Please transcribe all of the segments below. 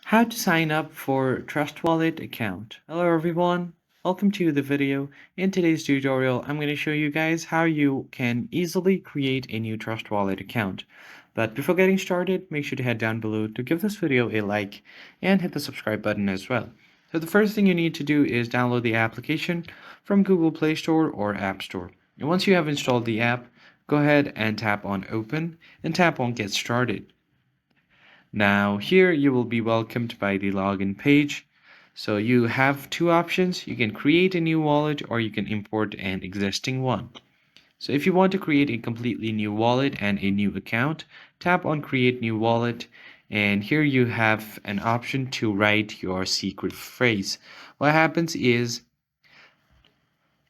How to sign up for Trust Wallet account. Hello everyone, welcome to the video. In today's tutorial, I'm going to show you guys how you can easily create a new Trust Wallet account. But before getting started, make sure to head down below to give this video a like and hit the subscribe button as well. So the first thing you need to do is download the application from Google Play Store or App Store. And once you have installed the app, go ahead and tap on Open and tap on Get Started. Now here you will be welcomed by the login page. So you have two options. You can create a new wallet or you can import an existing one. So if you want to create a completely new wallet and a new account, tap on create new wallet, and here you have an option to write your secret phrase. What happens is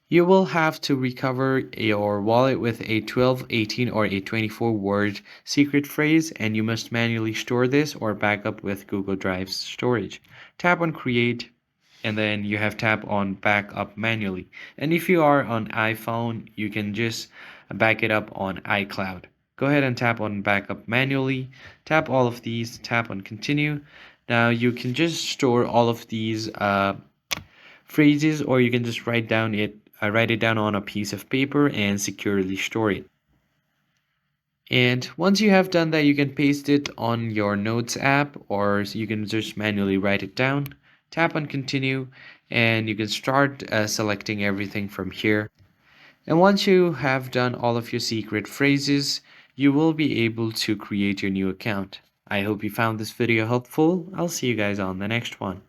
you will have to recover your wallet with a 12, 18, or a 24-word secret phrase, and you must manually store this or back up with Google Drive's storage. Tap on Create, and then you have tap on Back Up Manually. And if you are on iPhone, you can just back it up on iCloud. Go ahead and tap on Backup Manually. Tap all of these, tap on Continue. Now you can just store all of these phrases, or you can just write it down on a piece of paper and securely store it. And once you have done that, you can paste it on your Notes app, or you can just manually write it down. Tap on Continue, and you can start selecting everything from here. And once you have done all of your secret phrases, you will be able to create your new account. I hope you found this video helpful. I'll see you guys on the next one.